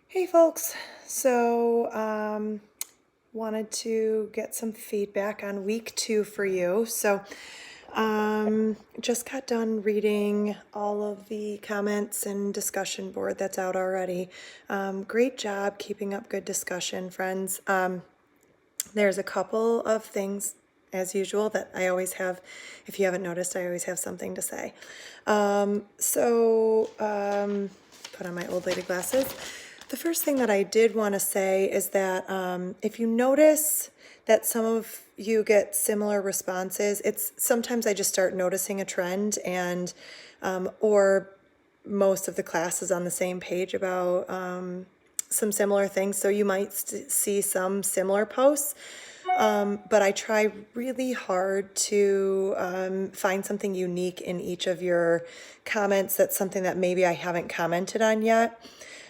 Hey folks, wanted to get some feedback on week 2 for you. Just got done reading all of the comments and discussion board that's out already. Great job keeping up good discussion, friends. There's a couple of things, as usual, that I always have. If you haven't noticed, I always have something to say. Put on my old lady glasses. The first thing that I did want to say is that if you notice that some of you get similar responses, it's sometimes I just start noticing a trend, and or most of the class is on the same page about some similar things. So you might see some similar posts. But I try really hard to find something unique in each of your comments. That's something that maybe I haven't commented on yet.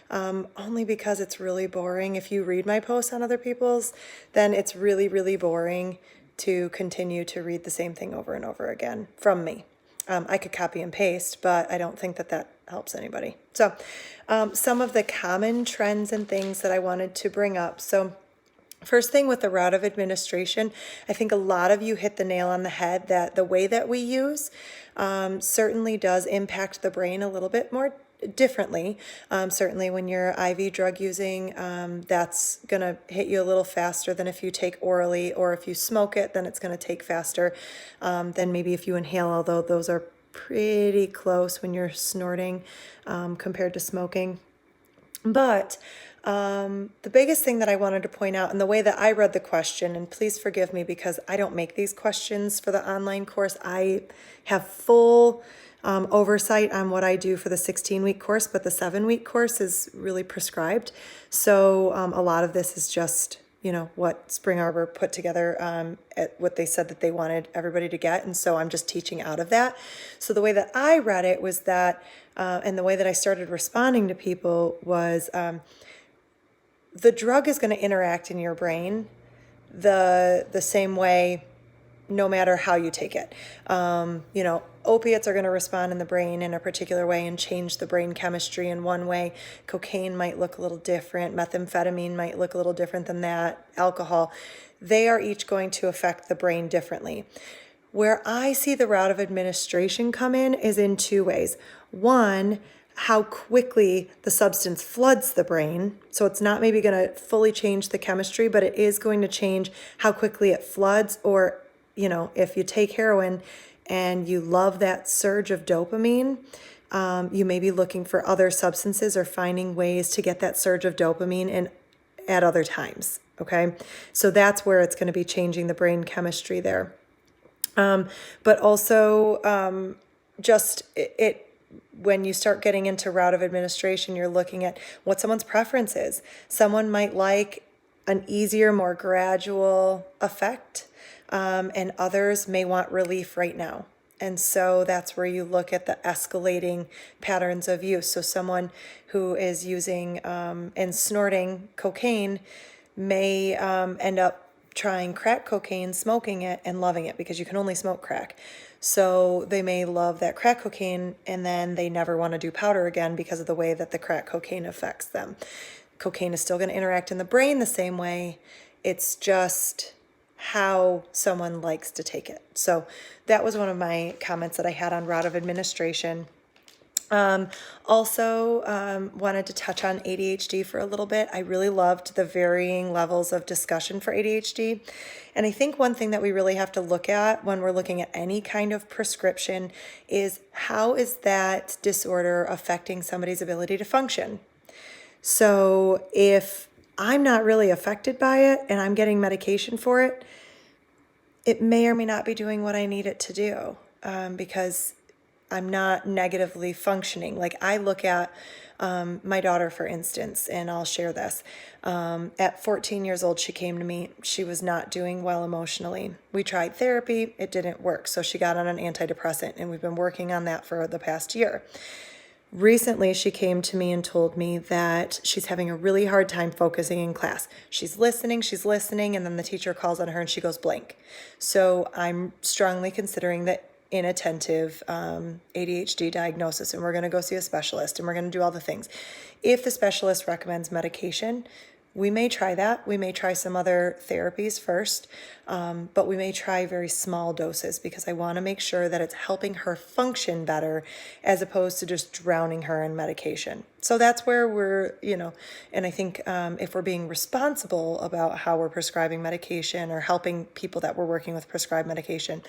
Only because it's really boring. If you read my posts on other people's, then it's really, really boring to continue to read the same thing over and over again from me. I could copy and paste, but I don't think that that helps anybody. Some of the common trends and things that I wanted to bring up. First thing with the route of administration, I think a lot of you hit the nail on the head that the way that we use certainly does impact the brain a little bit more differently. Certainly when you're IV drug using, that's going to hit you a little faster than if you take orally, or if you smoke it, then it's going to take faster than maybe if you inhale, although those are pretty close when you're snorting compared to smoking. But the biggest thing that I wanted to point out, and the way that I read the question, and please forgive me because I don't make these questions for the online course. I have full oversight on what I do for the 16-week course, but the 7-week course is really prescribed. So a lot of this is just, what Spring Arbor put together at what they said that they wanted everybody to get. And so I'm just teaching out of that. So the way that I read it was that, and the way that I started responding to people was, the drug is going to interact in your brain the same way no matter how you take it. Opiates are going to respond in the brain in a particular way and change the brain chemistry in one way. Cocaine might look a little different. Methamphetamine might look a little different than that. Alcohol. They are each going to affect the brain differently. Where I see the route of administration come in is in two ways. One, how quickly the substance floods the brain. So it's not maybe going to fully change the chemistry, but it is going to change how quickly it floods. Or, if you take heroin and you love that surge of dopamine, you may be looking for other substances or finding ways to get that surge of dopamine in at other times. Okay. So that's where it's going to be changing the brain chemistry there. But also just it when you start getting into route of administration, you're looking at what someone's preference is. Someone might like an easier, more gradual effect, and others may want relief right now. And so that's where you look at the escalating patterns of use. So someone who is using and snorting cocaine may end up trying crack cocaine, smoking it, and loving it, because you can only smoke crack. So they may love that crack cocaine, and then they never want to do powder again because of the way that the crack cocaine affects them. Cocaine is still going to interact in the brain the same way. It's just how someone likes to take it. So that was one of my comments that I had on route of administration. Also wanted to touch on ADHD for a little bit. I really loved the varying levels of discussion for ADHD. And I think one thing that we really have to look at when we're looking at any kind of prescription is, how is that disorder affecting somebody's ability to function? So if I'm not really affected by it and I'm getting medication for it, it may or may not be doing what I need it to do, because I'm not negatively functioning. Like, I look at my daughter, for instance, and I'll share this. At 14 years old, she came to me. She was not doing well emotionally. We tried therapy. It didn't work. So she got on an antidepressant, and we've been working on that for the past year. Recently, she came to me and told me that she's having a really hard time focusing in class. She's listening, and then the teacher calls on her and she goes blank. So I'm strongly considering that inattentive ADHD diagnosis, and we're going to go see a specialist, and we're going to do all the things. If the specialist recommends medication, we may try that. We may try some other therapies first, but we may try very small doses because I want to make sure that it's helping her function better as opposed to just drowning her in medication. So that's where we're, and I think if we're being responsible about how we're prescribing medication or helping people that we're working with prescribe medication,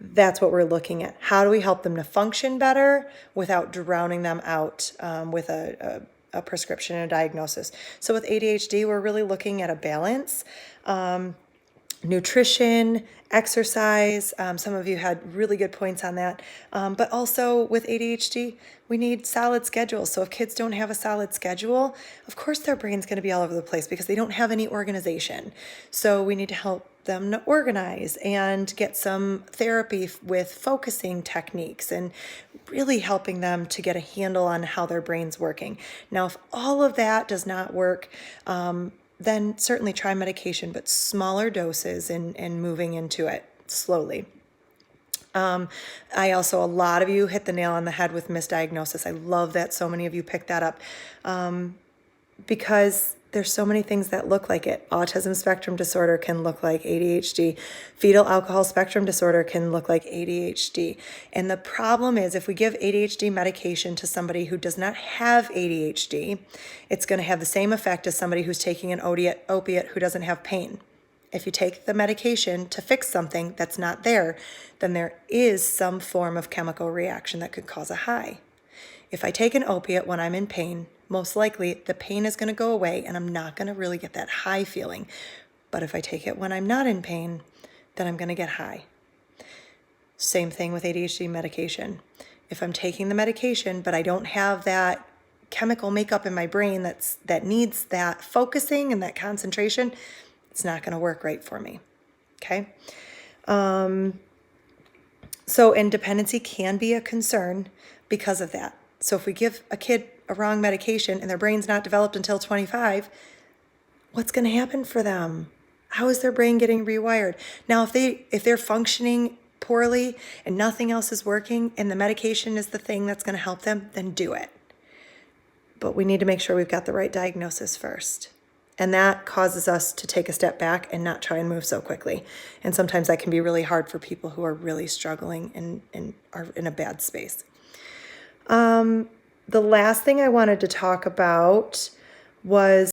that's what we're looking at. How do we help them to function better without drowning them out with a prescription and a diagnosis? So with ADHD, we're really looking at a balance. Nutrition, exercise. Some of you had really good points on that. But also with ADHD, we need solid schedules. So if kids don't have a solid schedule, of course their brain's going to be all over the place because they don't have any organization. So we need to help them to organize and get some therapy with focusing techniques and really helping them to get a handle on how their brain's working. Now, if all of that does not work, then certainly try medication, but smaller doses and moving into it slowly. A lot of you hit the nail on the head with misdiagnosis. I love that so many of you picked that up because there's so many things that look like it. Autism spectrum disorder can look like ADHD. Fetal alcohol spectrum disorder can look like ADHD. And the problem is if we give ADHD medication to somebody who does not have ADHD, it's going to have the same effect as somebody who's taking an opiate who doesn't have pain. If you take the medication to fix something that's not there, then there is some form of chemical reaction that could cause a high. If I take an opiate when I'm in pain, most likely the pain is going to go away and I'm not going to really get that high feeling. But if I take it when I'm not in pain, then I'm going to get high. Same thing with ADHD medication. If I'm taking the medication, but I don't have that chemical makeup in my brain that needs that focusing and that concentration, it's not going to work right for me. Okay? So dependency can be a concern because of that. So if we give a kid a wrong medication and their brain's not developed until 25, what's going to happen for them? How is their brain getting rewired? Now, if they're functioning poorly and nothing else is working and the medication is the thing that's going to help them, then do it. But we need to make sure we've got the right diagnosis first. And that causes us to take a step back and not try and move so quickly. And sometimes that can be really hard for people who are really struggling and are in a bad space. The last thing I wanted to talk about was